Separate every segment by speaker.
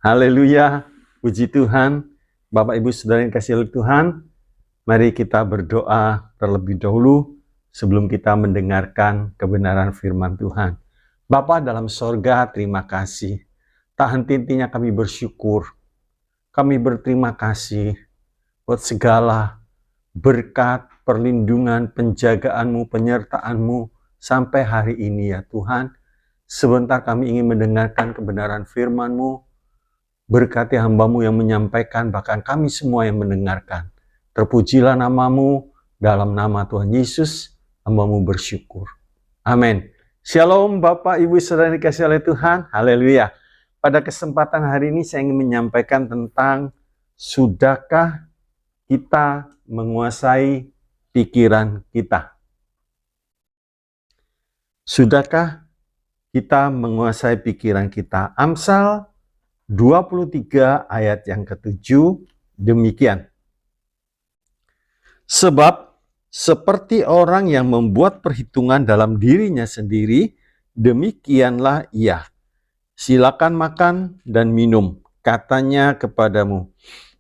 Speaker 1: Haleluya, puji Tuhan. Bapak Ibu Saudara yang kasih oleh Tuhan, mari kita berdoa terlebih dahulu sebelum kita mendengarkan kebenaran firman Tuhan. Bapa dalam sorga, terima kasih. Tak henti-hentinya kami bersyukur. Kami berterima kasih buat segala berkat, perlindungan, penjagaan-Mu, penyertaan-Mu sampai hari ini ya Tuhan. Sebentar kami ingin mendengarkan kebenaran firman-Mu. Berkati hamba-Mu yang menyampaikan, bahkan kami semua yang mendengarkan. Terpujilah nama-Mu, dalam nama Tuhan Yesus, hamba-Mu bersyukur. Amin. Shalom Bapak, Ibu, Saudara yang dikasihi oleh Tuhan. Haleluya. Pada kesempatan hari ini saya ingin menyampaikan tentang sudahkah kita menguasai pikiran kita? Sudahkah kita menguasai pikiran kita? Amsal 23 ayat yang ke-7 demikian. Sebab seperti orang yang membuat perhitungan dalam dirinya sendiri, demikianlah ia. Silakan makan dan minum, katanya kepadamu.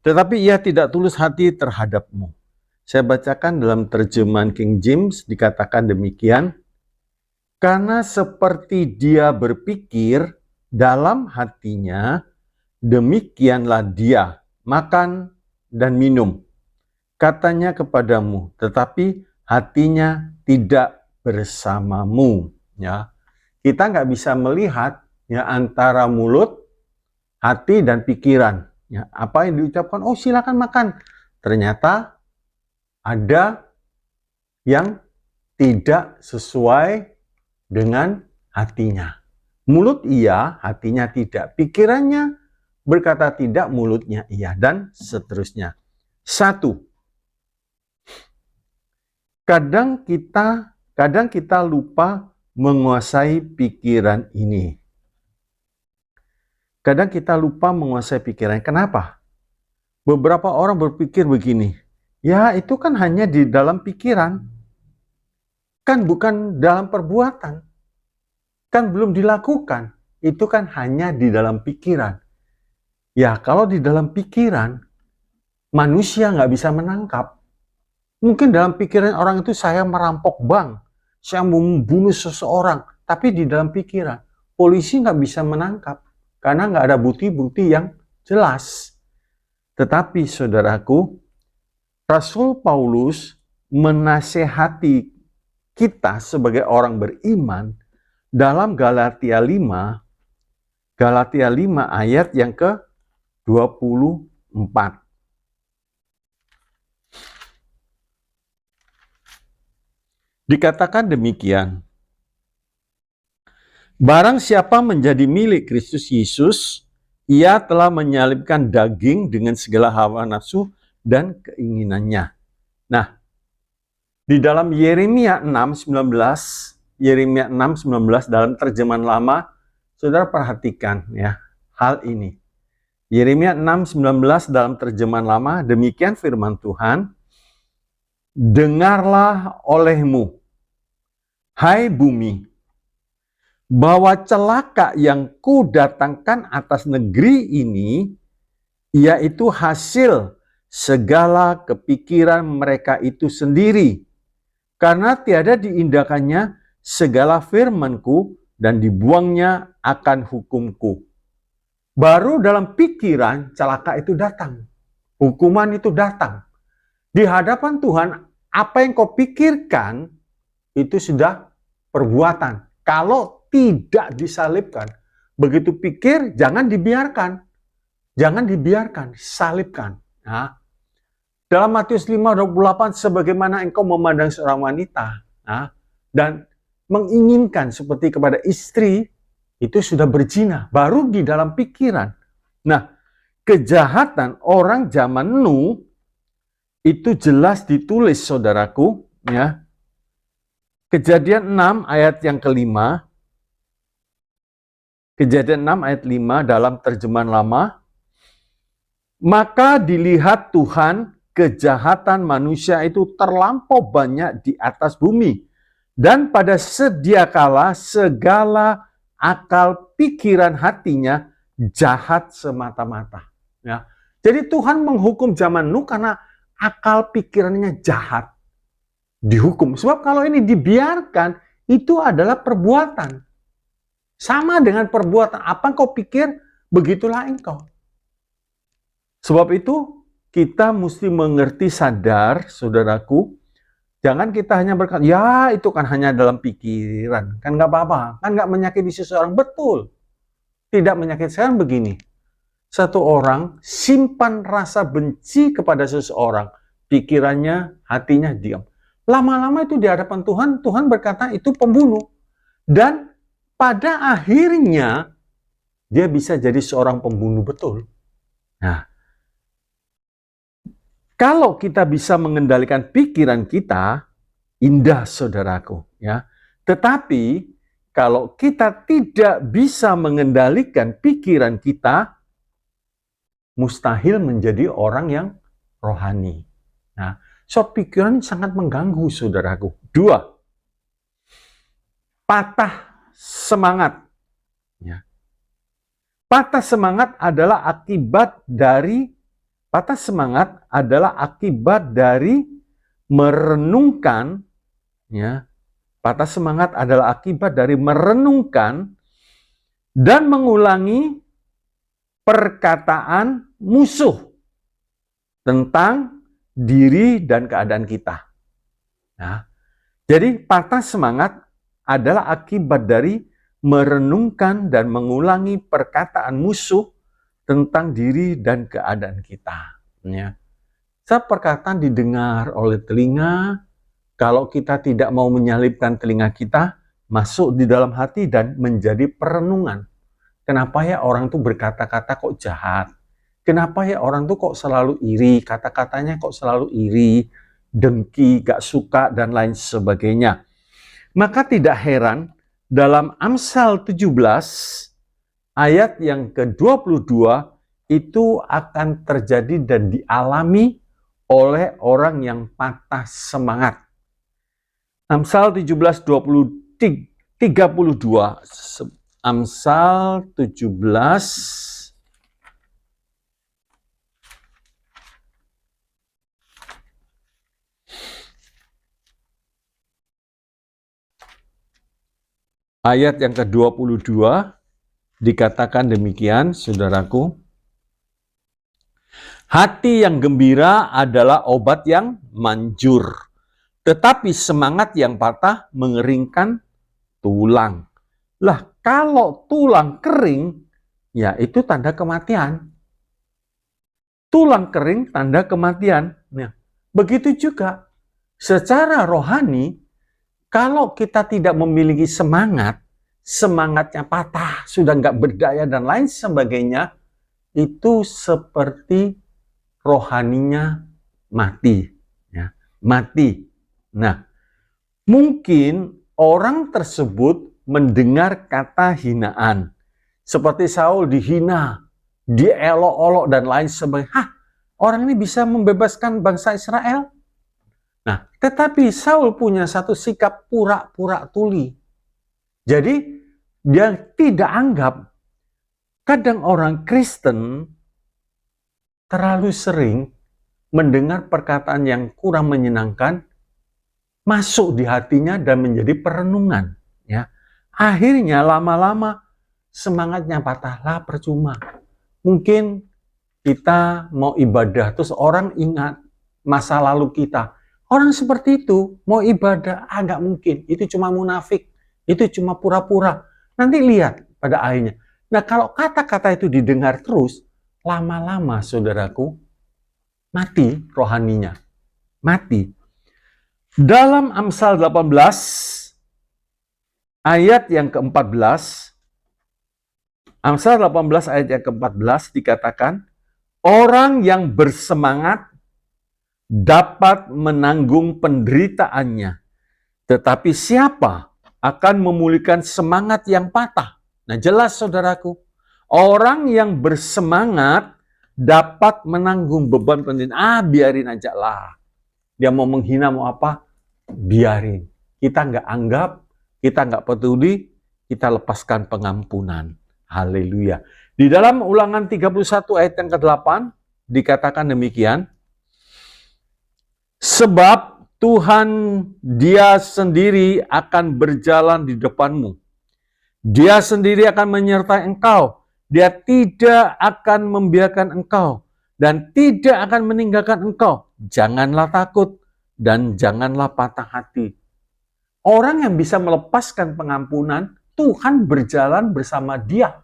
Speaker 1: Tetapi ia tidak tulus hati terhadapmu. Saya bacakan dalam terjemahan King James, dikatakan demikian. Karena seperti dia berpikir dalam hatinya, demikianlah dia makan dan minum, katanya kepadamu, tetapi hatinya tidak bersamamu. Ya, kita nggak bisa melihat ya antara mulut, hati dan pikiran. Ya, apa yang diucapkan? Oh silakan makan. Ternyata ada yang tidak sesuai dengan hatinya. Mulut iya, hatinya tidak. Pikirannya berkata tidak, mulutnya iya, dan seterusnya. 1. Kadang kita lupa menguasai pikiran ini. Kadang kita lupa menguasai pikiran. Kenapa? Beberapa orang berpikir begini, ya itu kan hanya di dalam pikiran, kan bukan dalam perbuatan, kan belum dilakukan, itu kan hanya di dalam pikiran. Ya, kalau di dalam pikiran, manusia nggak bisa menangkap. Mungkin dalam pikiran orang itu saya merampok bank, saya membunuh seseorang, tapi di dalam pikiran, polisi nggak bisa menangkap, karena nggak ada bukti-bukti yang jelas. Tetapi saudaraku, Rasul Paulus menasehati kita sebagai orang beriman dalam Galatia 5 ayat yang ke-24. Dikatakan demikian. Barang siapa menjadi milik Kristus Yesus, ia telah menyalibkan daging dengan segala hawa nafsu dan keinginannya. Nah, di dalam Yeremia 6:19 dalam terjemahan lama, saudara perhatikan ya hal ini. Yeremia 6:19 dalam terjemahan lama, demikian firman Tuhan, dengarlah olehmu, hai bumi, bahwa celaka yang kudatangkan atas negeri ini, yaitu hasil segala kepikiran mereka itu sendiri, karena tiada diindahkannya segala firmanku dan dibuangnya akan hukumku. Baru dalam pikiran celaka itu datang, hukuman itu datang. Di hadapan Tuhan, apa yang kau pikirkan itu sudah perbuatan. Kalau tidak disalibkan, begitu pikir jangan dibiarkan. Jangan dibiarkan, salibkan. Nah, dalam Matius 5:28, sebagaimana engkau memandang seorang wanita dan menginginkan seperti kepada istri, itu sudah berzina, baru di dalam pikiran. Nah, kejahatan orang zaman Nuh itu jelas ditulis, saudaraku, ya. Kejadian 6 ayat yang ke-5. Kejadian 6 ayat 5 dalam terjemahan lama. Maka dilihat Tuhan kejahatan manusia itu terlampau banyak di atas bumi, dan pada sedia kala segala akal pikiran hatinya jahat semata-mata. Ya. Jadi Tuhan menghukum zaman Nuh karena akal pikirannya jahat. Dihukum. Sebab kalau ini dibiarkan, itu adalah perbuatan. Sama dengan perbuatan. Apa kau pikir, begitulah engkau. Sebab itu, kita mesti mengerti sadar, saudaraku, jangan kita hanya berkata, ya itu kan hanya dalam pikiran. Kan nggak apa-apa. Kan nggak menyakiti seseorang. Betul. Tidak menyakiti. Sekarang begini. Satu orang simpan rasa benci kepada seseorang. Pikirannya, hatinya diam. Lama-lama itu di hadapan Tuhan, Tuhan berkata itu pembunuh. Dan pada akhirnya, dia bisa jadi seorang pembunuh betul. Nah, kalau kita bisa mengendalikan pikiran kita, indah saudaraku. Ya. Tetapi, kalau kita tidak bisa mengendalikan pikiran kita, mustahil menjadi orang yang rohani. Nah, so pikiran sangat mengganggu saudaraku. 2. Patah semangat. Ya. Patah semangat adalah akibat dari merenungkan, ya. Patah semangat adalah akibat dari merenungkan dan mengulangi perkataan musuh tentang diri dan keadaan kita. Nah, jadi patah semangat adalah akibat dari merenungkan dan mengulangi perkataan musuh tentang diri dan keadaan kita. Ya. Setiap perkataan didengar oleh telinga, kalau kita tidak mau menyalipkan telinga kita, masuk di dalam hati dan menjadi perenungan. Kenapa ya orang tuh berkata-kata kok jahat? Kenapa ya orang tuh kok selalu iri? Kata-katanya kok selalu iri, dengki, gak suka, dan lain sebagainya. Maka tidak heran dalam Amsal 17 ayat yang ke-22 itu akan terjadi dan dialami oleh orang yang patah semangat. Amsal 17:32. Amsal 17 ayat yang ke-22 dikatakan demikian, saudaraku. Hati yang gembira adalah obat yang manjur, tetapi semangat yang patah mengeringkan tulang. Lah, kalau tulang kering, ya itu tanda kematian. Tulang kering tanda kematian. Ya. Begitu juga secara rohani, kalau kita tidak memiliki semangat, semangatnya patah, sudah nggak berdaya dan lain sebagainya, itu seperti rohaninya mati. Ya, mati. Nah, mungkin orang tersebut mendengar kata hinaan. Seperti Saul dihina, dielok-olok dan lain sebagainya. Hah, orang ini bisa membebaskan bangsa Israel? Nah, tetapi Saul punya satu sikap pura-pura tuli. Jadi, dia tidak anggap. Kadang orang Kristen terlalu sering mendengar perkataan yang kurang menyenangkan, masuk di hatinya dan menjadi perenungan. Ya. Akhirnya lama-lama semangatnya patahlah, percuma. Mungkin kita mau ibadah, terus orang ingat masa lalu kita. Orang seperti itu mau ibadah, nggak mungkin. Itu cuma munafik, itu cuma pura-pura. Nanti lihat pada akhirnya. Nah, kalau kata-kata itu didengar terus, lama-lama saudaraku, mati rohaninya. Mati. Dalam Amsal 18, ayat yang ke-14, Amsal 18 ayat yang ke-14 dikatakan, orang yang bersemangat dapat menanggung penderitaannya, tetapi siapa akan memulihkan semangat yang patah? Nah, jelas saudaraku, orang yang bersemangat dapat menanggung beban penderitaan. Biarin aja lah. Dia mau menghina, mau apa? Biarin. Kita nggak anggap, kita nggak peduli, kita lepaskan pengampunan. Haleluya. Di dalam Ulangan 31 ayat yang ke-8 dikatakan demikian, sebab Tuhan Dia sendiri akan berjalan di depanmu. Dia sendiri akan menyertai engkau. Dia tidak akan membiarkan engkau dan tidak akan meninggalkan engkau. Janganlah takut dan janganlah patah hati. Orang yang bisa melepaskan pengampunan, Tuhan berjalan bersama dia.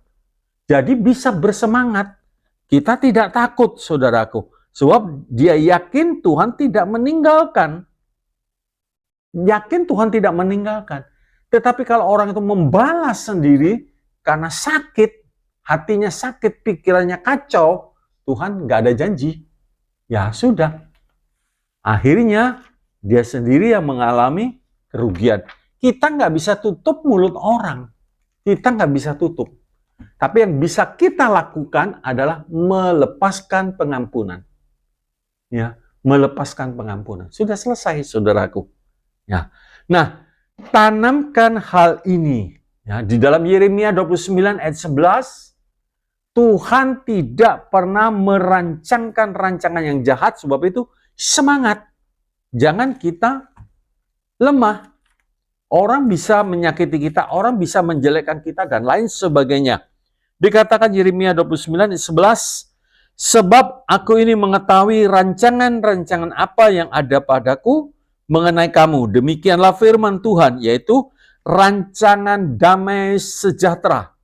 Speaker 1: Jadi bisa bersemangat. Kita tidak takut, saudaraku. Sebab dia yakin Tuhan tidak meninggalkan. Yakin Tuhan tidak meninggalkan. Tetapi kalau orang itu membalas sendiri karena sakit, hatinya sakit, pikirannya kacau, Tuhan nggak ada janji. Ya sudah. Akhirnya dia sendiri yang mengalami kerugian. Kita nggak bisa tutup mulut orang. Kita nggak bisa tutup. Tapi yang bisa kita lakukan adalah melepaskan pengampunan. Ya, melepaskan pengampunan. Sudah selesai, saudaraku. Ya. Nah, tanamkan hal ini. Ya, di dalam Yeremia 29 ayat 11, Tuhan tidak pernah merancangkan rancangan yang jahat, sebab itu semangat. Jangan kita lemah. Orang bisa menyakiti kita, orang bisa menjelekkan kita, dan lain sebagainya. Dikatakan Yeremia 29 ayat 11, sebab aku ini mengetahui rancangan-rancangan apa yang ada padaku mengenai kamu. Demikianlah firman Tuhan, yaitu rancangan damai sejahtera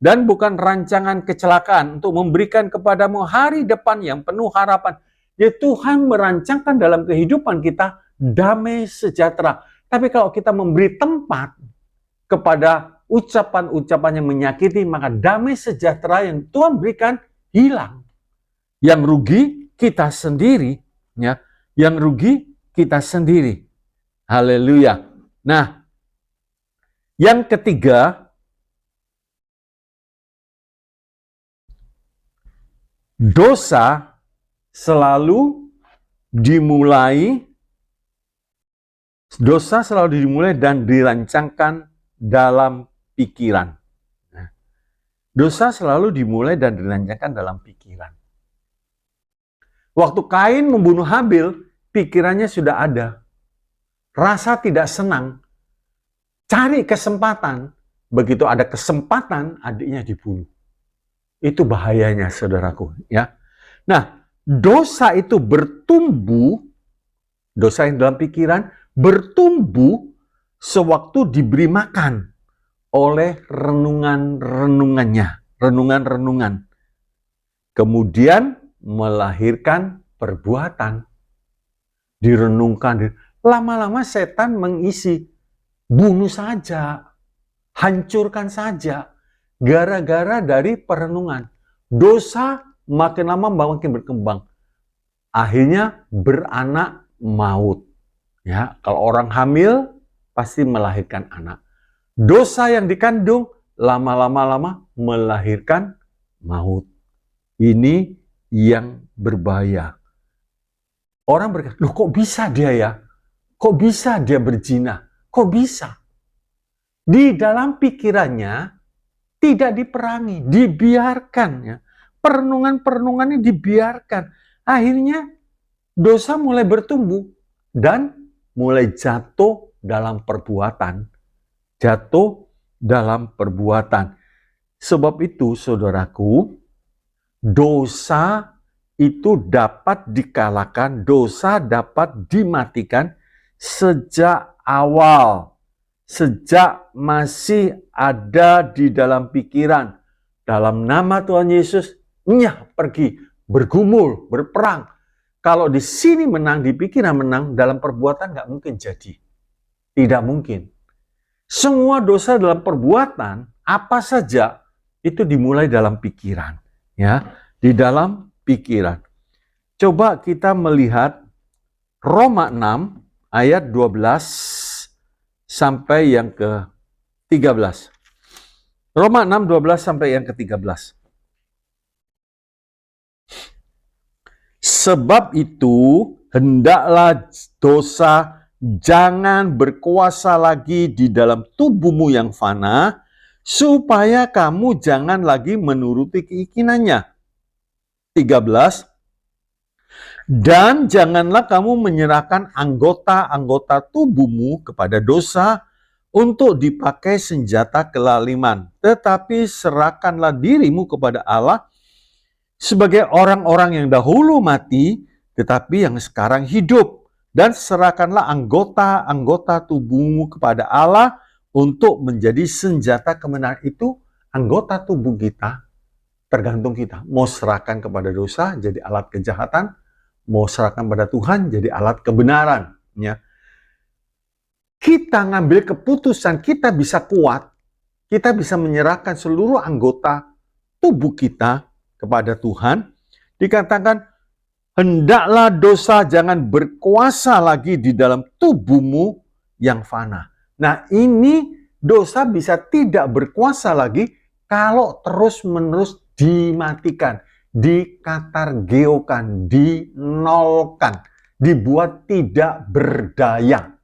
Speaker 1: dan bukan rancangan kecelakaan, untuk memberikan kepadamu hari depan yang penuh harapan. Ya, Tuhan merancangkan dalam kehidupan kita damai sejahtera. Tapi kalau kita memberi tempat kepada ucapan-ucapan yang menyakiti, maka damai sejahtera yang Tuhan berikan hilang. Yang rugi kita sendiri, ya. Yang rugi kita sendiri. Haleluya. Nah, yang ketiga, dosa selalu dimulai dan dirancangkan dalam pikiran. Dosa selalu dimulai dan dirancangkan dalam pikiran. Waktu Kain membunuh Habil, pikirannya sudah ada. Rasa tidak senang. Cari kesempatan. Begitu ada kesempatan, adiknya dibunuh. Itu bahayanya, saudaraku. Ya. Nah, dosa itu bertumbuh, dosa yang dalam pikiran, bertumbuh sewaktu diberi makan oleh renungan-renungan. Kemudian melahirkan perbuatan. Direnungkan. Lama-lama setan mengisi. Bunuh saja. Hancurkan saja. Gara-gara dari perenungan. Dosa makin lama makin berkembang. Akhirnya beranak maut. Ya, kalau orang hamil pasti melahirkan anak. Dosa yang dikandung lama-lama melahirkan maut. Ini yang berbahaya. Orang berkata, loh kok bisa dia ya? Kok bisa dia berzina? Kok bisa? Di dalam pikirannya tidak diperangi, dibiarkan. Ya. Perenungan-perenungannya dibiarkan. Akhirnya dosa mulai bertumbuh dan mulai jatuh dalam perbuatan. Jatuh dalam perbuatan. Sebab itu, saudaraku, dosa itu dapat dikalahkan, dosa dapat dimatikan sejak awal. Sejak masih ada di dalam pikiran. Dalam nama Tuhan Yesus, pergi, bergumul, berperang. Kalau di sini menang, di pikiran menang, dalam perbuatan nggak mungkin jadi. Tidak mungkin. Semua dosa dalam perbuatan, apa saja, itu dimulai dalam pikiran. Ya, di dalam pikiran. Coba kita melihat Roma 6 ayat 12 sampai yang ke-13. Roma 6, 12 sampai yang ke-13. Sebab itu, hendaklah dosa jangan berkuasa lagi di dalam tubuhmu yang fana, supaya kamu jangan lagi menuruti keinginannya. 13. Dan janganlah kamu menyerahkan anggota-anggota tubuhmu kepada dosa untuk dipakai senjata kelaliman, tetapi serahkanlah dirimu kepada Allah sebagai orang-orang yang dahulu mati, tetapi yang sekarang hidup. Dan serahkanlah anggota-anggota tubuhmu kepada Allah untuk menjadi senjata kebenaran. Itu anggota tubuh kita, tergantung kita. Mau serahkan kepada dosa, jadi alat kejahatan. Mau serahkan pada Tuhan, jadi alat kebenaran. Ya. Kita ngambil keputusan, kita bisa kuat. Kita bisa menyerahkan seluruh anggota tubuh kita kepada Tuhan. Dikatakan, hendaklah dosa jangan berkuasa lagi di dalam tubuhmu yang fana. Nah, ini dosa bisa tidak berkuasa lagi kalau terus-menerus dimatikan, dikatargeokan, dinolkan, dibuat tidak berdaya.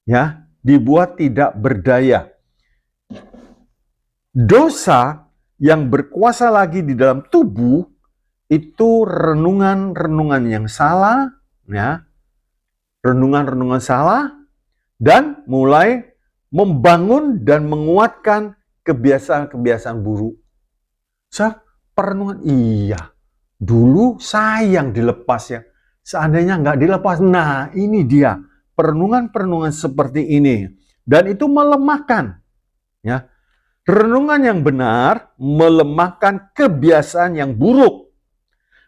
Speaker 1: Ya, dibuat tidak berdaya. Dosa yang berkuasa lagi di dalam tubuh itu renungan-renungan yang salah, ya. Renungan-renungan salah, dan mulai membangun dan menguatkan kebiasaan-kebiasaan buruk. Perenungan, iya, dulu sayang dilepas ya, seandainya nggak dilepas, nah ini dia, perenungan-perenungan seperti ini, dan itu melemahkan, ya. Renungan yang benar melemahkan kebiasaan yang buruk,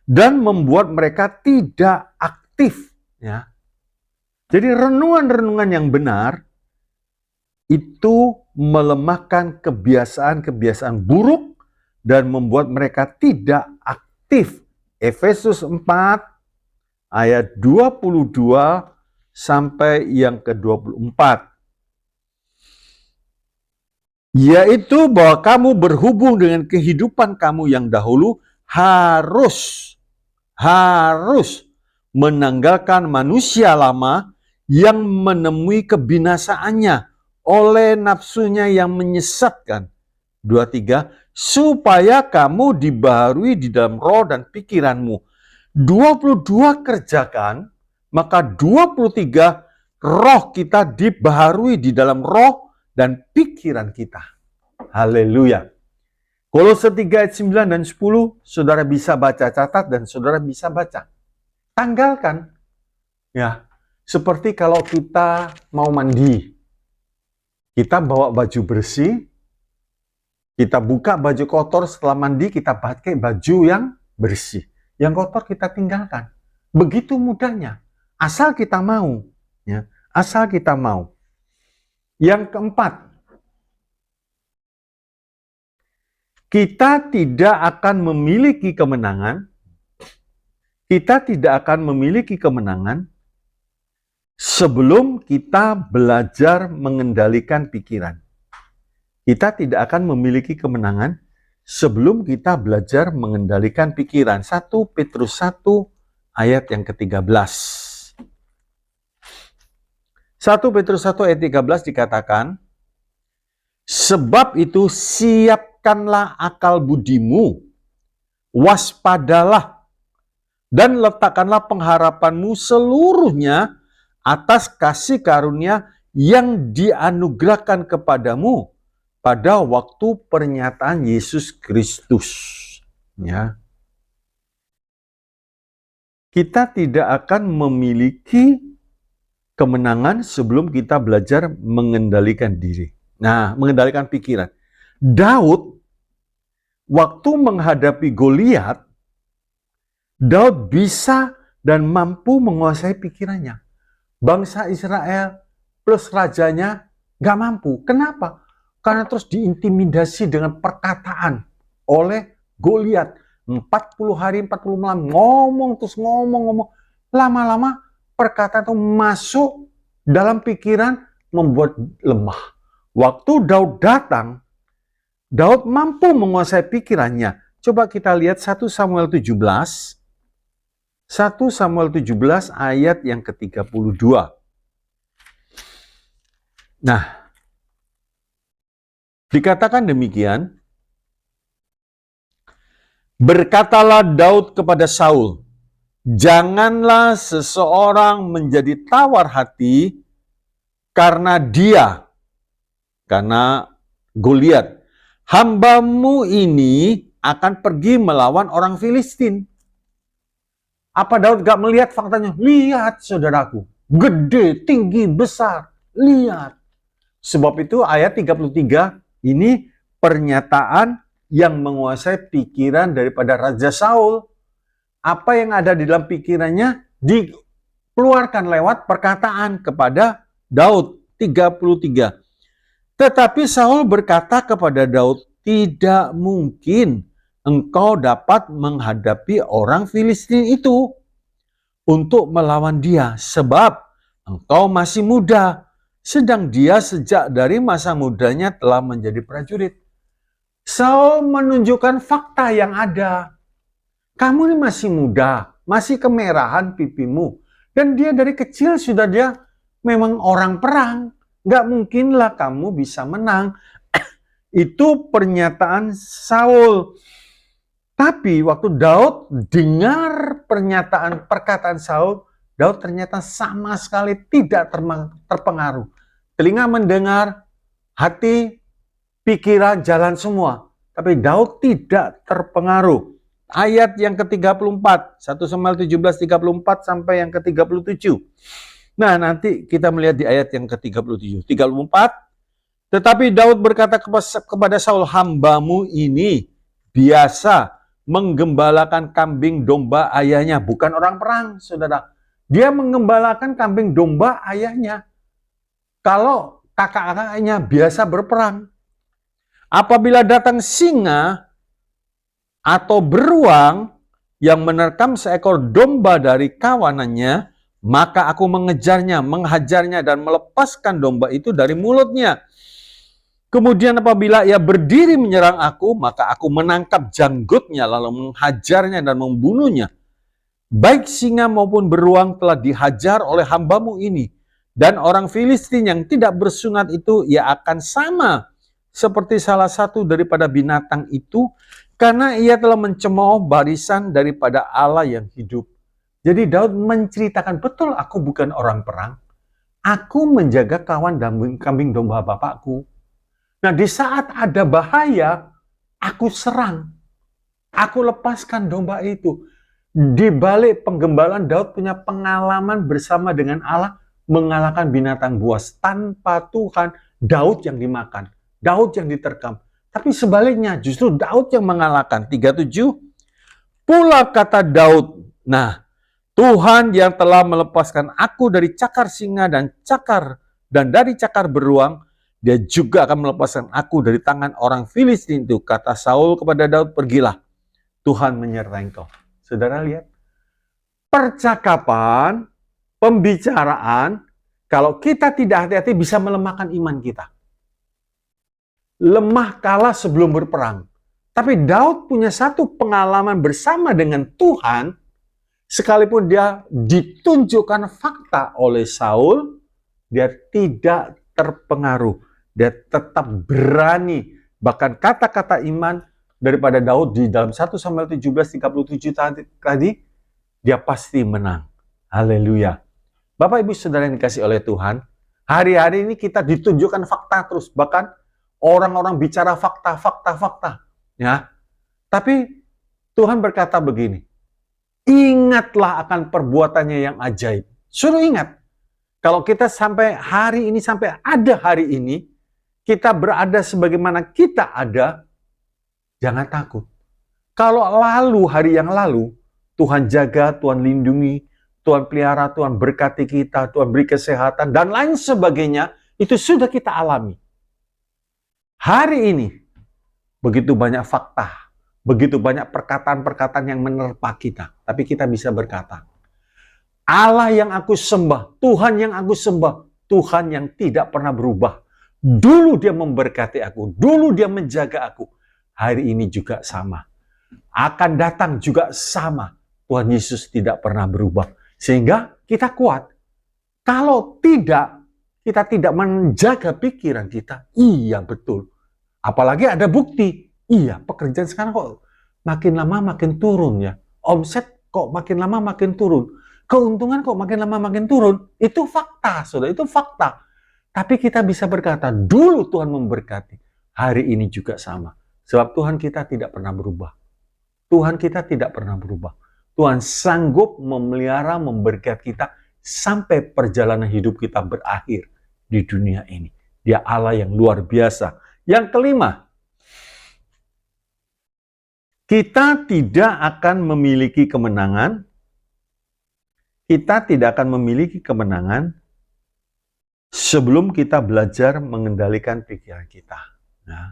Speaker 1: dan membuat mereka tidak aktif, ya. Jadi renungan-renungan yang benar itu melemahkan kebiasaan-kebiasaan buruk dan membuat mereka tidak aktif. Efesus 4 ayat 22 sampai yang ke-24. Yaitu bahwa kamu berhubung dengan kehidupan kamu yang dahulu harus menanggalkan manusia lama yang menemui kebinasaannya oleh nafsunya yang menyesatkan. 23, supaya kamu dibaharui di dalam roh dan pikiranmu. 22 kerjakan, maka 23 roh kita dibaharui di dalam roh dan pikiran kita. Haleluya. Kolose 3 ayat 9 dan 10, saudara bisa baca, catat, dan saudara bisa baca. Tanggalkan. Ya, seperti kalau kita mau mandi. Kita bawa baju bersih, kita buka baju kotor, setelah mandi kita pakai baju yang bersih. Yang kotor kita tinggalkan. Begitu mudahnya. Asal kita mau. Ya, asal kita mau. Yang keempat, kita tidak akan memiliki kemenangan. Kita tidak akan memiliki kemenangan sebelum kita belajar mengendalikan pikiran. Kita tidak akan memiliki kemenangan sebelum kita belajar mengendalikan pikiran. 1 Petrus 1 ayat yang ke-13. 1 Petrus 1 ayat 13 dikatakan, sebab itu siapkanlah akal budimu, waspadalah, dan letakkanlah pengharapanmu seluruhnya atas kasih karunia yang dianugerahkan kepadamu pada waktu pernyataan Yesus Kristus. Ya. Kita tidak akan memiliki kemenangan sebelum kita belajar mengendalikan diri. Nah, mengendalikan pikiran. Daud, waktu menghadapi Goliat, Daud bisa dan mampu menguasai pikirannya. Bangsa Israel plus rajanya gak mampu. Kenapa? Karena terus diintimidasi dengan perkataan oleh Goliat. 40 hari, 40 malam, ngomong. Lama-lama perkataan itu masuk dalam pikiran, membuat lemah. Waktu Daud datang, Daud mampu menguasai pikirannya. Coba kita lihat 1 Samuel 17. 1 Samuel 17 ayat yang ke-32. Nah, Dikatakan demikian, berkatalah Daud kepada Saul, janganlah seseorang menjadi tawar hati karena Goliat, hambamu ini akan pergi melawan orang Filistin. Apa Daud gak melihat faktanya? Lihat saudaraku, gede, tinggi, besar. Lihat. Sebab itu ayat 33 ini pernyataan yang menguasai pikiran daripada Raja Saul. Apa yang ada di dalam pikirannya dikeluarkan lewat perkataan kepada Daud. 33. Tetapi Saul berkata kepada Daud, tidak mungkin engkau dapat menghadapi orang Filistin itu untuk melawan dia, sebab engkau masih muda, sedang dia sejak dari masa mudanya telah menjadi prajurit. Saul menunjukkan fakta yang ada. Kamu ini masih muda, masih kemerahan pipimu. Dan dia dari kecil sudah dia memang orang perang. Gak mungkinlah kamu bisa menang. Itu pernyataan Saul. Tapi waktu Daud dengar perkataan Saul, Daud ternyata sama sekali tidak terpengaruh. Telinga mendengar, hati, pikiran jalan semua. Tapi Daud tidak terpengaruh. Ayat yang ke-34, 1 Samuel 17:34 sampai yang ke-37. Nah, nanti kita melihat di ayat yang ke-37. 34, tetapi Daud berkata kepada Saul, hambamu ini biasa menggembalakan kambing domba ayahnya. Bukan orang perang, saudara. Dia menggembalakan kambing domba ayahnya. Kalau kakak-kakaknya biasa berperang. Apabila datang singa atau beruang yang menerkam seekor domba dari kawanannya, maka aku mengejarnya, menghajarnya, dan melepaskan domba itu dari mulutnya. Kemudian apabila ia berdiri menyerang aku, maka aku menangkap janggutnya, lalu menghajarnya dan membunuhnya. Baik singa maupun beruang telah dihajar oleh hambamu ini, dan orang Filistin yang tidak bersunat itu, ia akan sama seperti salah satu daripada binatang itu, karena ia telah mencemooh barisan daripada Allah yang hidup. Jadi Daud menceritakan, betul aku bukan orang perang. Aku menjaga kawan kambing domba bapakku. Nah, di saat ada bahaya, aku serang. Aku lepaskan domba itu. Di balik penggembalaan, Daud punya pengalaman bersama dengan Allah mengalahkan binatang buas. Tanpa Tuhan, Daud yang dimakan. Daud yang diterkam. Tapi sebaliknya, justru Daud yang mengalahkan. 37, pula kata Daud, nah, Tuhan yang telah melepaskan aku dari cakar singa dan dari cakar beruang, dia juga akan melepaskan aku dari tangan orang Filistin itu. Kata Saul kepada Daud, pergilah, Tuhan menyertai engkau. Saudara lihat, percakapan, pembicaraan, kalau kita tidak hati-hati bisa melemahkan iman kita. Lemah kalah sebelum berperang. Tapi Daud punya satu pengalaman bersama dengan Tuhan, sekalipun dia ditunjukkan fakta oleh Saul, dia tidak terpengaruh. Dia tetap berani. Bahkan kata-kata iman daripada Daud di dalam 1 Samuel 17:37 tadi, dia pasti menang. Haleluya. Bapak Ibu Saudara yang dikasih oleh Tuhan, hari-hari ini kita ditunjukkan fakta terus. Bahkan orang-orang bicara fakta. Ya. Tapi Tuhan berkata begini, ingatlah akan perbuatannya yang ajaib. Suruh ingat. Kalau kita sampai hari ini, sampai ada hari ini, kita berada sebagaimana kita ada, jangan takut. Kalau lalu, hari yang lalu, Tuhan jaga, Tuhan lindungi, Tuhan pelihara, Tuhan berkati kita, Tuhan beri kesehatan, dan lain sebagainya, itu sudah kita alami. Hari ini, begitu banyak fakta, begitu banyak perkataan-perkataan yang menerpa kita, tapi kita bisa berkata, Allah yang aku sembah, Tuhan yang aku sembah, Tuhan yang tidak pernah berubah. Dulu dia memberkati aku, dulu dia menjaga aku, hari ini juga sama. Akan datang juga sama. Tuhan Yesus tidak pernah berubah. Sehingga kita kuat. Kalau tidak, kita tidak menjaga pikiran kita. Iya betul. Apalagi ada bukti. Iya, pekerjaan sekarang kok makin lama makin turun ya. Omset kok makin lama makin turun. Keuntungan kok makin lama makin turun. Itu fakta, saudara. Itu fakta. Tapi kita bisa berkata, dulu Tuhan memberkati. Hari ini juga sama. Sebab Tuhan kita tidak pernah berubah. Tuhan kita tidak pernah berubah. Tuhan sanggup memelihara, memberkati kita sampai perjalanan hidup kita berakhir di dunia ini. Dia Allah yang luar biasa. Yang kelima, kita tidak akan memiliki kemenangan. Kita tidak akan memiliki kemenangan sebelum kita belajar mengendalikan pikiran kita. Nah,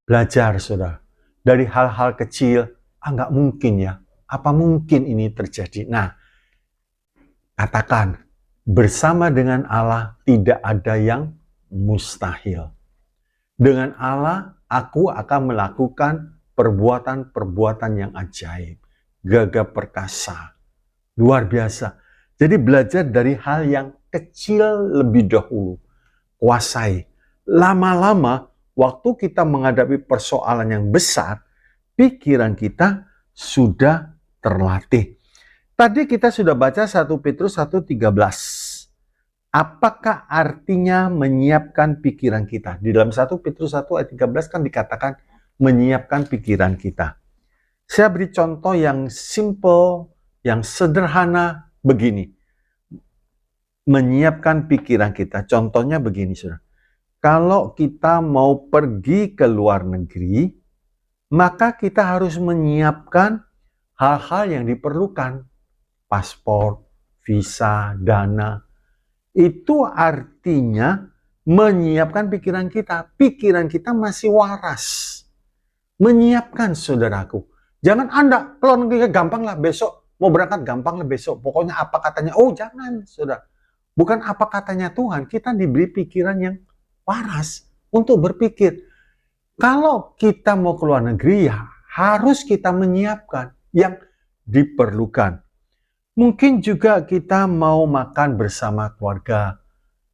Speaker 1: belajar, saudara. Dari hal-hal kecil, nggak mungkin ya. Apa mungkin ini terjadi? Nah, katakan, bersama dengan Allah tidak ada yang mustahil. Dengan Allah, aku akan melakukan perbuatan-perbuatan yang ajaib, gagah perkasa, luar biasa. Jadi belajar dari hal yang kecil lebih dahulu, kuasai. Lama-lama, waktu kita menghadapi persoalan yang besar, pikiran kita sudah terlatih. Tadi kita sudah baca 1 Petrus 1:13. Apakah artinya menyiapkan pikiran kita? Di dalam 1 Petrus 1 ayat 13 kan dikatakan menyiapkan pikiran kita. Saya beri contoh yang simple, yang sederhana begini. Menyiapkan pikiran kita. Contohnya begini, saudara. Kalau kita mau pergi ke luar negeri, maka kita harus menyiapkan hal-hal yang diperlukan. Paspor, visa, dana. Itu artinya menyiapkan pikiran kita. Pikiran kita masih waras. Menyiapkan, saudaraku. Jangan Anda keluar negeri gampang lah besok. Mau berangkat gampang lah besok. Pokoknya apa katanya. Oh jangan, saudara. Bukan apa katanya Tuhan. Kita diberi pikiran yang waras untuk berpikir. Kalau kita mau keluar negeri ya harus kita menyiapkan yang diperlukan. Mungkin juga kita mau makan bersama keluarga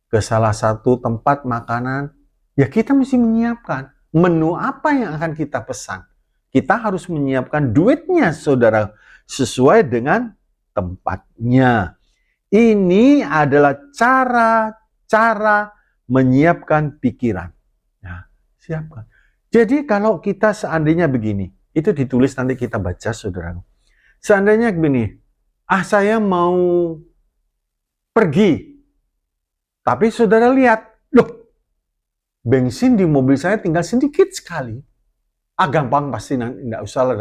Speaker 1: ke salah satu tempat makanan, ya kita mesti menyiapkan menu apa yang akan kita pesan. Kita harus menyiapkan duitnya, saudara, sesuai dengan tempatnya. Ini adalah cara menyiapkan pikiran. Nah, siapkan. Jadi kalau kita seandainya begini, itu ditulis nanti kita baca, saudara. Seandainya begini, saya mau pergi. Tapi saudara lihat, loh, bensin di mobil saya tinggal sedikit sekali. Gampang pasti, enggak usah.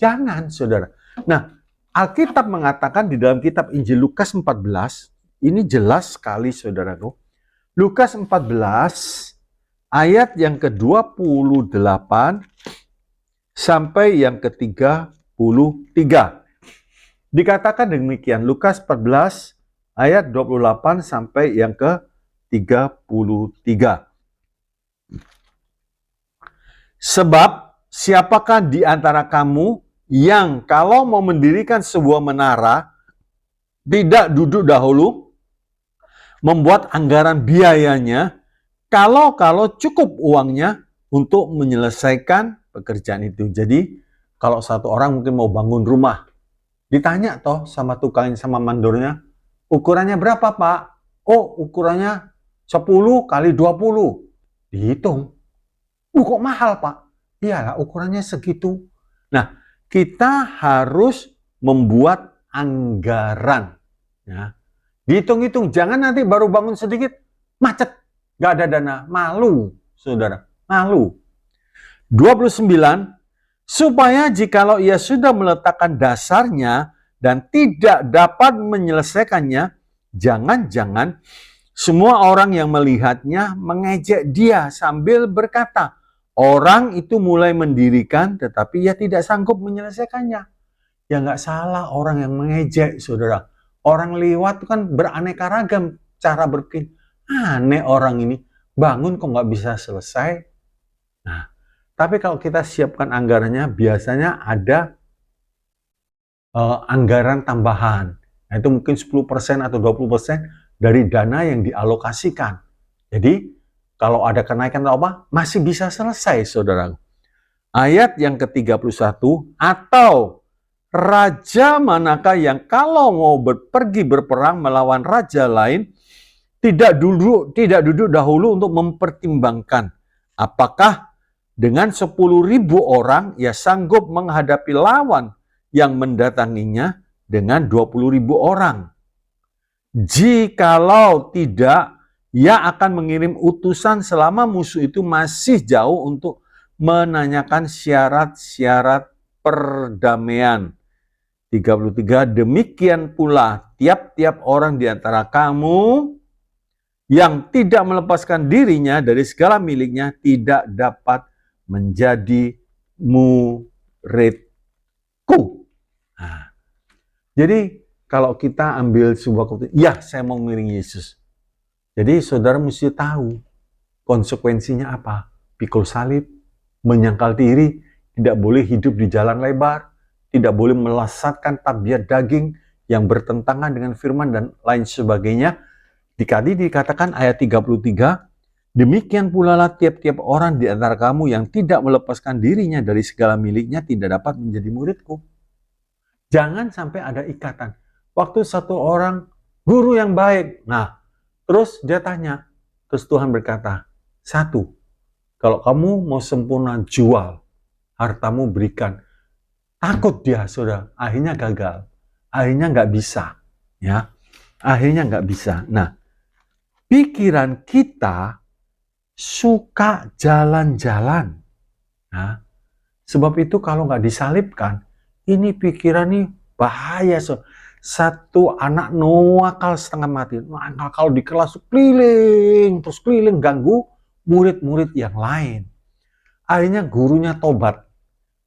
Speaker 1: Jangan, saudara. Nah, Alkitab mengatakan di dalam kitab Injil Lukas 14, ini jelas sekali, saudaraku. Lukas 14, ayat yang ke-28 sampai yang ke-33. Dikatakan demikian, Lukas 14 ayat 28 sampai yang ke-33. Sebab siapakah di antara kamu yang kalau mau mendirikan sebuah menara tidak duduk dahulu membuat anggaran biayanya kalau cukup uangnya untuk menyelesaikan pekerjaan itu. Jadi kalau satu orang mungkin mau bangun rumah, ditanya toh sama tukang, sama mandornya, ukurannya berapa Pak? Oh, ukurannya 10 kali 20. Dihitung. Kok mahal Pak? Iyalah, ukurannya segitu. Nah, kita harus membuat anggaran. Ya. Dihitung-hitung, jangan nanti baru bangun sedikit, macet. Gak ada dana. Malu, saudara. Malu. 29, supaya jikalau ia sudah meletakkan dasarnya dan tidak dapat menyelesaikannya, jangan-jangan semua orang yang melihatnya mengejek dia sambil berkata, orang itu mulai mendirikan tetapi ia tidak sanggup menyelesaikannya. Ya nggak salah orang yang mengejek, saudara. Orang lewat kan beraneka ragam cara berpikir. Aneh orang ini, bangun kok nggak bisa selesai. Nah, tapi kalau kita siapkan anggarannya, biasanya ada anggaran tambahan. Nah, itu mungkin 10% atau 20% dari dana yang dialokasikan. Jadi, Kalau ada kenaikan atau apa, masih bisa selesai, saudara. Ayat yang ke-31, atau raja manakah yang kalau mau pergi berperang melawan raja lain, tidak duduk dahulu untuk mempertimbangkan apakah dengan 10.000 orang ia sanggup menghadapi lawan yang mendatanginya dengan 20.000 orang. Jikalau tidak, ia akan mengirim utusan selama musuh itu masih jauh untuk menanyakan syarat-syarat perdamaian. 33, demikian pula tiap-tiap orang di antara kamu yang tidak melepaskan dirinya dari segala miliknya tidak dapat menjadi muridku. Nah, jadi kalau kita ambil sebuah keputusan, ya saya mau mengiringi Yesus. Jadi saudara mesti tahu konsekuensinya apa. Pikul salib, menyangkal diri, tidak boleh hidup di jalan lebar, tidak boleh melesatkan tabiat daging yang bertentangan dengan firman dan lain sebagainya. Dikatakan ayat 33, demikian pula lah tiap-tiap orang di antara kamu yang tidak melepaskan dirinya dari segala miliknya tidak dapat menjadi muridku. Jangan sampai ada ikatan. Waktu satu orang guru yang baik, nah terus dia tanya, terus Tuhan berkata, satu, kalau kamu mau sempurna jual, hartamu berikan. Takut dia, saudara, akhirnya gagal, akhirnya nggak bisa, ya, akhirnya nggak bisa. Nah, pikiran kita suka jalan-jalan. Nah, sebab itu kalau nggak disalibkan, ini pikiran nih bahaya. Satu anak nakal setengah mati. Nakal kalau di kelas keliling, terus keliling ganggu murid-murid yang lain. Akhirnya gurunya tobat.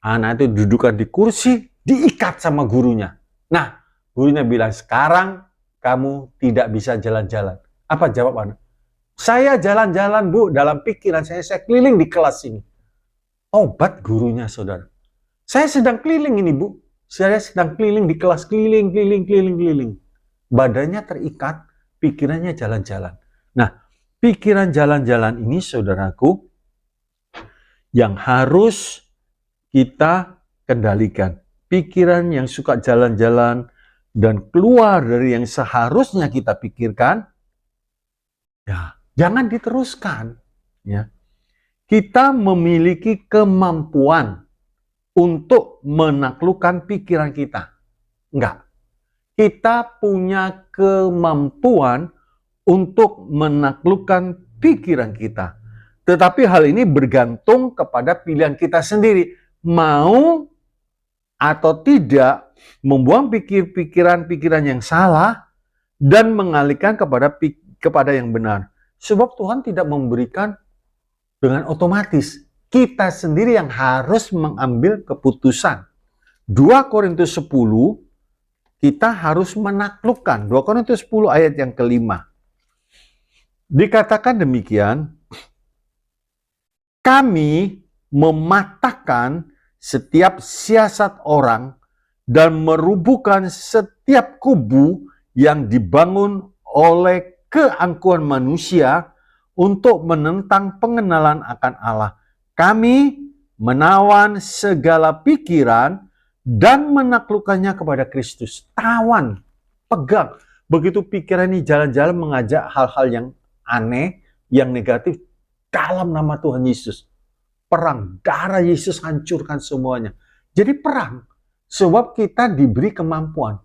Speaker 1: Anak itu dudukan di kursi, diikat sama gurunya. Nah, gurunya bilang, sekarang kamu tidak bisa jalan-jalan. Apa jawabannya? Saya jalan-jalan, Bu, dalam pikiran saya keliling di kelas ini. Tobat gurunya, saudara. Saya sedang keliling ini, Bu. Saya sedang keliling di kelas, keliling. Badannya terikat, pikirannya jalan-jalan. Nah, pikiran jalan-jalan ini, saudaraku, yang harus kita kendalikan. Pikiran yang suka jalan-jalan dan keluar dari yang seharusnya kita pikirkan, ya, jangan diteruskan. Ya. Kita memiliki kemampuan untuk menaklukkan pikiran kita. Enggak. Kita punya kemampuan untuk menaklukkan pikiran kita. Tetapi hal ini bergantung kepada pilihan kita sendiri. Mau atau tidak membuang pikiran-pikiran yang salah dan mengalihkan kepada yang benar. Sebab Tuhan tidak memberikan dengan otomatis. Kita sendiri yang harus mengambil keputusan. 2 Korintus 10, kita harus menaklukkan. 2 Korintus 10 ayat yang kelima. Dikatakan demikian, kami mematahkan setiap siasat orang dan merubuhkan setiap kubu yang dibangun oleh keangkuhan manusia untuk menentang pengenalan akan Allah. Kami menawan segala pikiran dan menaklukkannya kepada Kristus. Tawan, pegang. Begitu pikiran ini jalan-jalan mengajak hal-hal yang aneh, yang negatif, dalam nama Tuhan Yesus. Perang, darah Yesus hancurkan semuanya. Jadi perang, sebab kita diberi kemampuan.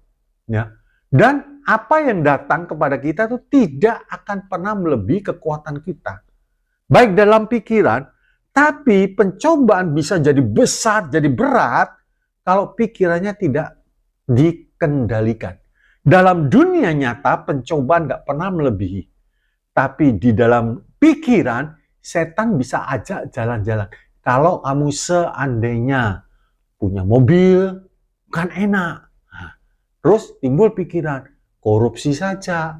Speaker 1: Ya. Dan apa yang datang kepada kita itu tidak akan pernah melebihi kekuatan kita. Baik dalam pikiran, tapi pencobaan bisa jadi besar, jadi berat, kalau pikirannya tidak dikendalikan. Dalam dunia nyata, pencobaan nggak pernah melebihi. Tapi di dalam pikiran, setan bisa ajak jalan-jalan. Kalau kamu seandainya punya mobil, kan enak. Nah, terus timbul pikiran, korupsi saja.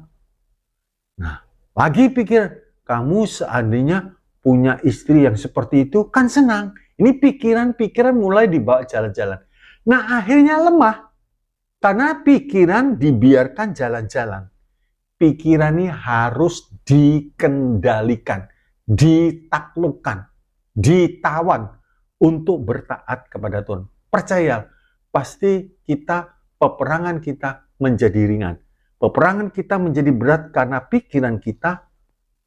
Speaker 1: Nah, lagi pikir, kamu seandainya punya istri yang seperti itu, kan senang. Ini pikiran-pikiran mulai dibawa jalan-jalan. Nah, akhirnya lemah. Karena pikiran dibiarkan jalan-jalan. Pikiran ini harus dikendalikan. ditaklukkan, ditawan untuk bertaat kepada Tuhan. Percaya, pasti peperangan kita menjadi ringan. Peperangan kita menjadi berat karena pikiran kita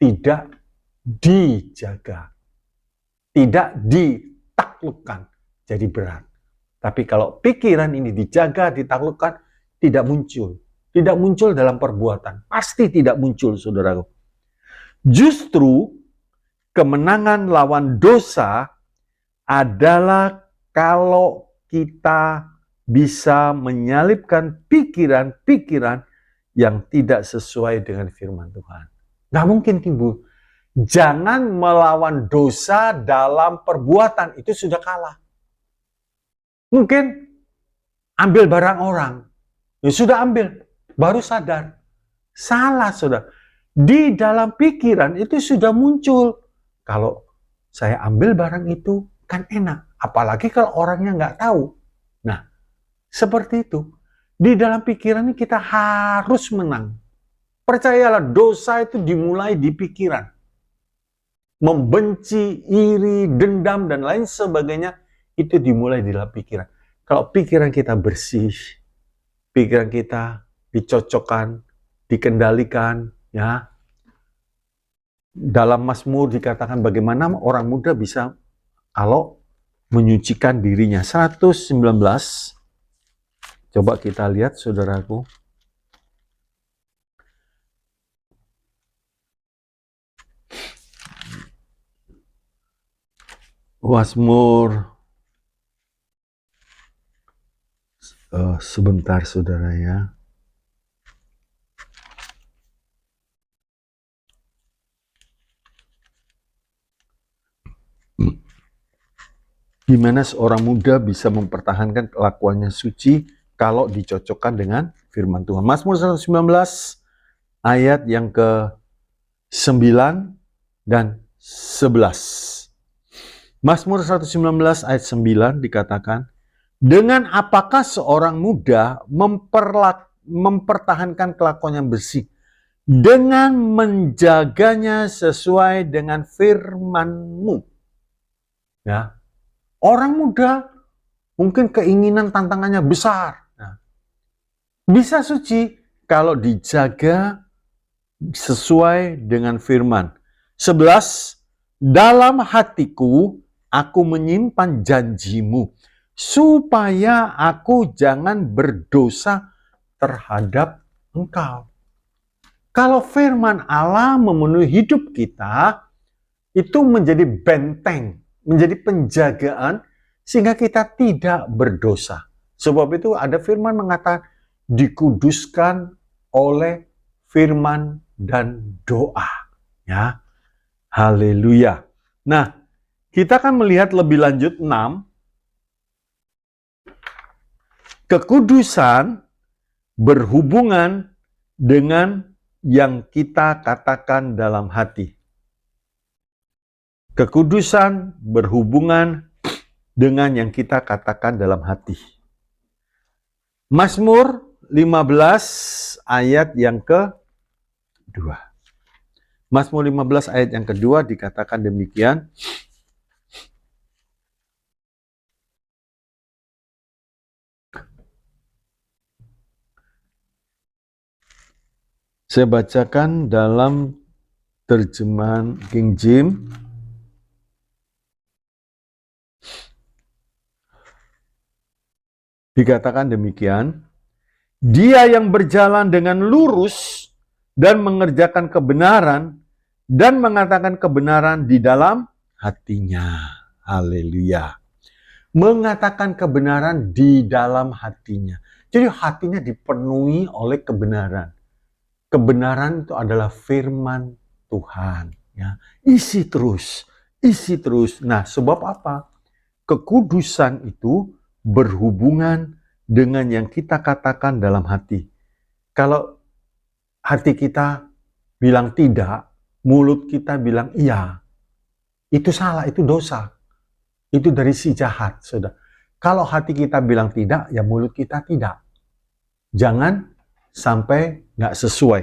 Speaker 1: tidak dijaga, tidak ditaklukkan, jadi berat. Tapi kalau pikiran ini dijaga, ditaklukkan, tidak muncul. Tidak muncul dalam perbuatan. Pasti tidak muncul, saudaraku. Justru kemenangan lawan dosa adalah kalau kita bisa menyalipkan pikiran-pikiran yang tidak sesuai dengan firman Tuhan. Nggak mungkin timbul. Jangan melawan dosa dalam perbuatan, itu sudah kalah. Mungkin ambil barang orang, ya sudah ambil, baru sadar. Salah, saudara. Di dalam pikiran itu sudah muncul. Kalau saya ambil barang itu, kan enak. Apalagi kalau orangnya nggak tahu. Nah, seperti itu. Di dalam pikiran ini kita harus menang. Percayalah, dosa itu dimulai di pikiran. Membenci, iri, dendam, dan lain sebagainya, itu dimulai di dalam pikiran. Kalau pikiran kita bersih, pikiran kita dicocokkan, dikendalikan, ya. Dalam Mazmur dikatakan bagaimana orang muda bisa kalau menyucikan dirinya. 119. Coba kita lihat, saudaraku. Mazmur. Sebentar, saudara ya. Gimana seorang muda bisa mempertahankan kelakuannya suci kalau dicocokkan dengan firman Tuhan. Mazmur 119 ayat yang ke-9 dan 11. Mazmur 119 ayat 9 dikatakan, dengan apakah seorang muda mempertahankan kelakuan yang bersih? Dengan menjaganya sesuai dengan firman-Mu. Ya. Orang muda mungkin keinginan tantangannya besar. Nah, bisa suci kalau dijaga sesuai dengan firman. 11, dalam hatiku aku menyimpan janji-Mu, supaya aku jangan berdosa terhadap Engkau. Kalau firman Allah memenuhi hidup kita, itu menjadi benteng, menjadi penjagaan, sehingga kita tidak berdosa. Sebab itu ada firman mengatakan, dikuduskan oleh firman dan doa. Ya, haleluya. Nah, kita akan melihat lebih lanjut 6. Kekudusan berhubungan dengan yang kita katakan dalam hati. Kekudusan berhubungan dengan yang kita katakan dalam hati. Mazmur 15 ayat yang ke-2. Mazmur 15 ayat yang kedua dikatakan demikian. Saya bacakan dalam terjemahan King James. Dikatakan demikian, dia yang berjalan dengan lurus dan mengerjakan kebenaran dan mengatakan kebenaran di dalam hatinya. Haleluya. Mengatakan kebenaran di dalam hatinya. Jadi hatinya dipenuhi oleh kebenaran. Kebenaran itu adalah firman Tuhan. Ya. Isi terus, isi terus. Nah, sebab apa? Kekudusan itu berhubungan dengan yang kita katakan dalam hati. Kalau hati kita bilang tidak, mulut kita bilang iya, itu salah, itu dosa. Itu dari si jahat, saudara. Kalau hati kita bilang tidak, ya mulut kita tidak. Jangan sampai nggak sesuai.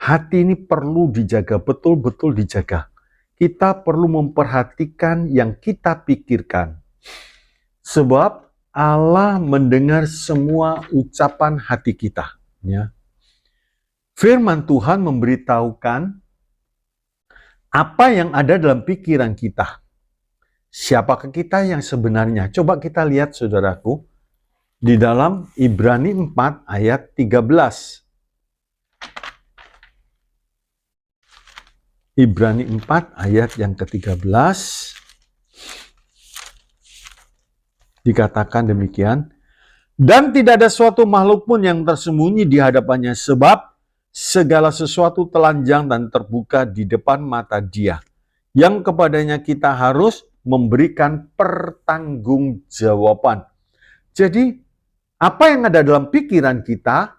Speaker 1: Hati ini perlu dijaga, betul-betul dijaga. kita perlu memperhatikan yang kita pikirkan. Sebab Allah mendengar semua ucapan hati kita. Ya. Firman Tuhan memberitahukan apa yang ada dalam pikiran kita. Siapakah kita yang sebenarnya? Coba kita lihat saudaraku, di dalam Ibrani 4 ayat 13. Ibrani 4 ayat yang ke-13 dikatakan demikian, dan tidak ada suatu makhluk pun yang tersembunyi di hadapannya, sebab segala sesuatu telanjang dan terbuka di depan mata Dia, yang kepadanya kita harus memberikan pertanggungjawaban. Jadi, apa yang ada dalam pikiran kita,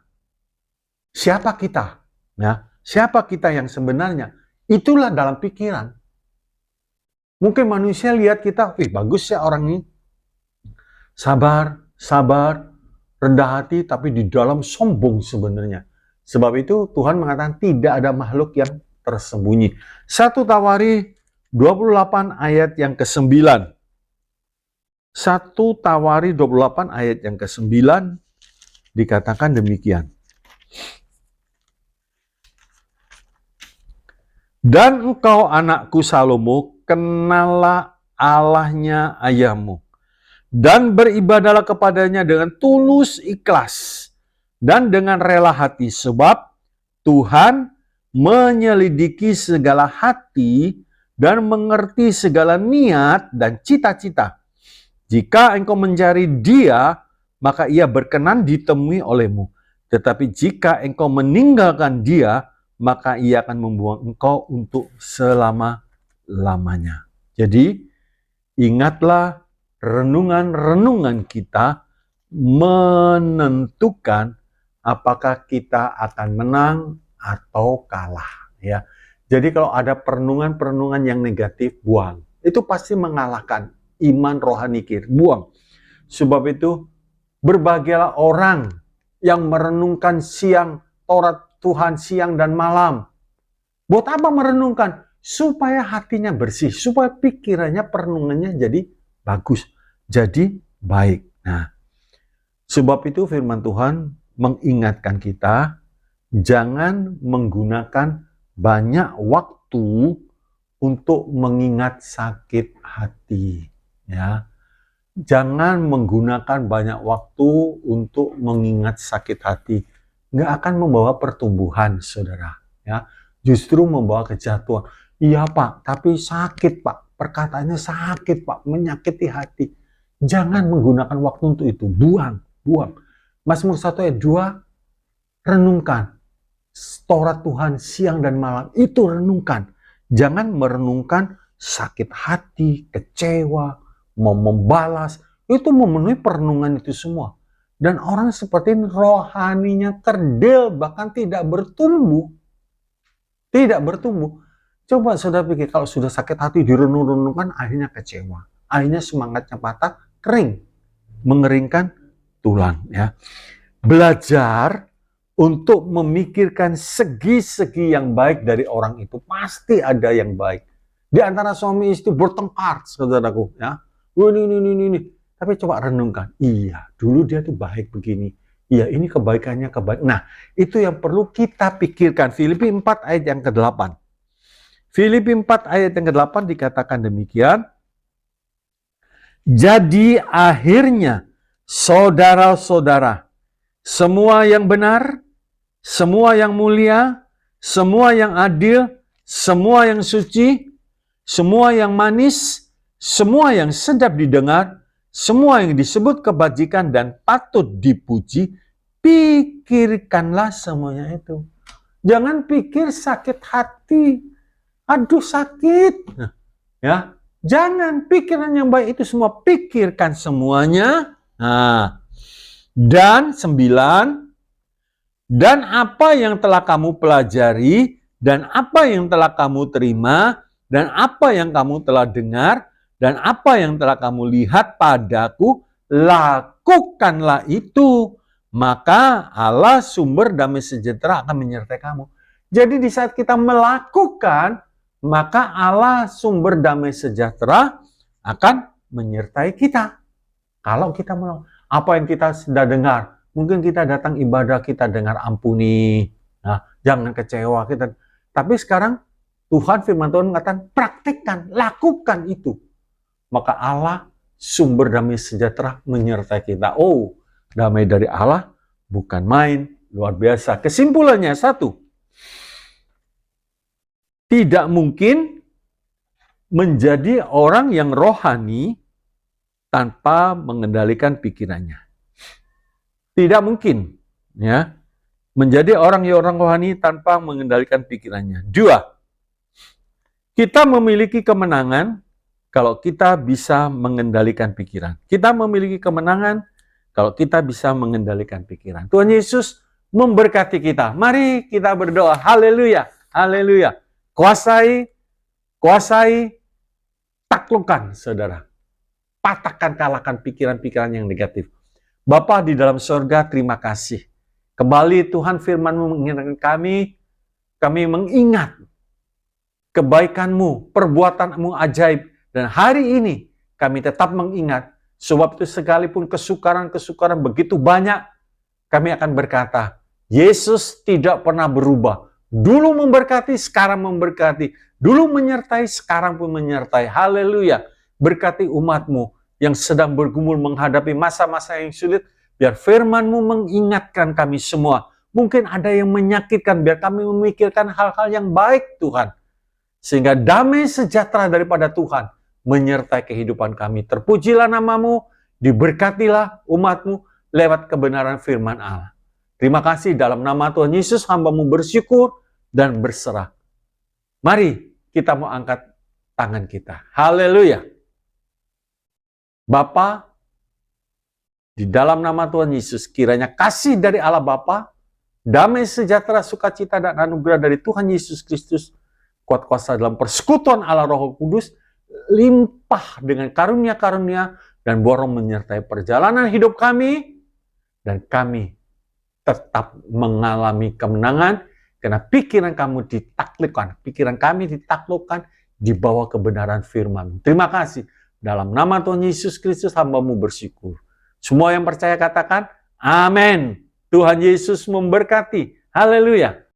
Speaker 1: siapa kita? Ya, siapa kita yang sebenarnya? Itulah dalam pikiran. Mungkin manusia lihat kita, bagus ya orang ini. Sabar, rendah hati, tapi di dalam sombong sebenarnya. Sebab itu Tuhan mengatakan tidak ada makhluk yang tersembunyi. 1 Tawari 28 ayat yang ke-9. 1 Tawari 28 ayat yang ke-9 dikatakan demikian. Dan engkau anakku Salomo, kenallah Allahnya ayahmu, dan beribadahlah kepadanya dengan tulus ikhlas dan dengan rela hati, sebab Tuhan menyelidiki segala hati dan mengerti segala niat dan cita-cita. Jika engkau mencari Dia, maka Ia berkenan ditemui olehmu. Tetapi jika engkau meninggalkan Dia, maka Ia akan membuang engkau untuk selama-lamanya. Jadi, ingatlah, renungan-renungan kita menentukan apakah kita akan menang atau kalah. Ya. Jadi kalau ada perenungan-perenungan yang negatif, buang. Itu pasti mengalahkan iman rohani kita. Buang. Sebab itu, berbahagialah orang yang merenungkan siang Taurat Tuhan siang dan malam. Buat apa merenungkan? Supaya hatinya bersih, supaya pikirannya, perenungannya jadi bagus, jadi baik. Nah, sebab itu firman Tuhan mengingatkan kita, jangan menggunakan banyak waktu untuk mengingat sakit hati. Ya. Jangan menggunakan banyak waktu untuk mengingat sakit hati. Nggak akan membawa pertumbuhan, saudara. Ya, justru membawa kejatuhan. Iya Pak, tapi sakit Pak. Perkataannya sakit Pak, menyakiti hati. Jangan menggunakan waktu untuk itu. Buang. Mazmur 1 ayat 2, renungkan. Taurat Tuhan siang dan malam, itu renungkan. Jangan merenungkan sakit hati, kecewa, mau membalas. Itu memenuhi perenungan itu semua. Dan orang seperti ini rohaninya kerdil, bahkan tidak bertumbuh. Tidak bertumbuh. Coba saudara pikir, kalau sudah sakit hati direnung-renungkan, akhirnya kecewa. Akhirnya semangatnya patah, kering. Mengeringkan tulang. Ya. Belajar untuk memikirkan segi-segi yang baik dari orang itu. Pasti ada yang baik. Di antara suami istri bertengkar, saudaraku. Ya. Ini. Tapi coba renungkan, iya, dulu dia tuh baik begini. Iya, ini kebaikannya kebaik. Nah, itu yang perlu kita pikirkan. Filipi 4 ayat yang ke-8. Filipi 4 ayat yang ke-8 dikatakan demikian. Jadi akhirnya, saudara-saudara, semua yang benar, semua yang mulia, semua yang adil, semua yang suci, semua yang manis, semua yang sedap didengar, semua yang disebut kebajikan dan patut dipuji, pikirkanlah semuanya itu. Jangan pikir sakit hati. Aduh sakit. Ya, jangan pikiran yang baik itu semua. Pikirkan semuanya. Nah, dan 9, dan apa yang telah kamu pelajari, dan apa yang telah kamu terima, dan apa yang kamu telah dengar, dan apa yang telah kamu lihat padaku, lakukanlah itu. Maka Allah sumber damai sejahtera akan menyertai kamu. Jadi di saat kita melakukan, maka Allah sumber damai sejahtera akan menyertai kita. Kalau kita mau, apa yang kita sudah dengar, mungkin kita datang ibadah, kita dengar ampuni, nah, jangan kecewa kita. Tapi sekarang Tuhan, firman Tuhan mengatakan, praktikkan, lakukan itu. Maka Allah sumber damai sejahtera menyertai kita. Oh, damai dari Allah bukan main, luar biasa. Kesimpulannya satu, tidak mungkin menjadi orang yang rohani tanpa mengendalikan pikirannya. Tidak mungkin, ya, menjadi orang rohani tanpa mengendalikan pikirannya. Dua, kita memiliki kemenangan kalau kita bisa mengendalikan pikiran. Kita memiliki kemenangan kalau kita bisa mengendalikan pikiran. Tuhan Yesus memberkati kita. Mari kita berdoa. Haleluya, haleluya. Kuasai, taklukkan, saudara. Patahkan, kalahkan pikiran-pikiran yang negatif. Bapa di dalam surga, terima kasih. Kembali Tuhan firman-Mu mengingatkan kami mengingat kebaikan-Mu, perbuatan-Mu ajaib. Dan hari ini kami tetap mengingat, sebab itu sekalipun kesukaran-kesukaran begitu banyak, kami akan berkata, Yesus tidak pernah berubah. Dulu memberkati, sekarang memberkati. Dulu menyertai, sekarang pun menyertai. Haleluya. Berkati umat-Mu yang sedang bergumul menghadapi masa-masa yang sulit. Biar firman-Mu mengingatkan kami semua. Mungkin ada yang menyakitkan, biar kami memikirkan hal-hal yang baik, Tuhan. Sehingga damai sejahtera daripada Tuhan menyertai kehidupan kami. Terpujilah nama-Mu, diberkatilah umat-Mu lewat kebenaran firman Allah. Terima kasih dalam nama Tuhan Yesus, hamba-Mu bersyukur dan berserah. Mari kita mau angkat tangan kita. Haleluya. Bapa, di dalam nama Tuhan Yesus, kiranya kasih dari Allah Bapa, damai sejahtera, sukacita, dan anugerah dari Tuhan Yesus Kristus, kuat kuasa dalam persekutuan Allah Roh Kudus, limpah dengan karunia-karunia, dan borong menyertai perjalanan hidup kami, dan kami tetap mengalami kemenangan, karena pikiran kamu ditaklukkan, pikiran kami ditaklukkan di bawah kebenaran firman. Terima kasih. Dalam nama Tuhan Yesus Kristus, hamba-Mu bersyukur. Semua yang percaya katakan, amin. Tuhan Yesus memberkati. Haleluya.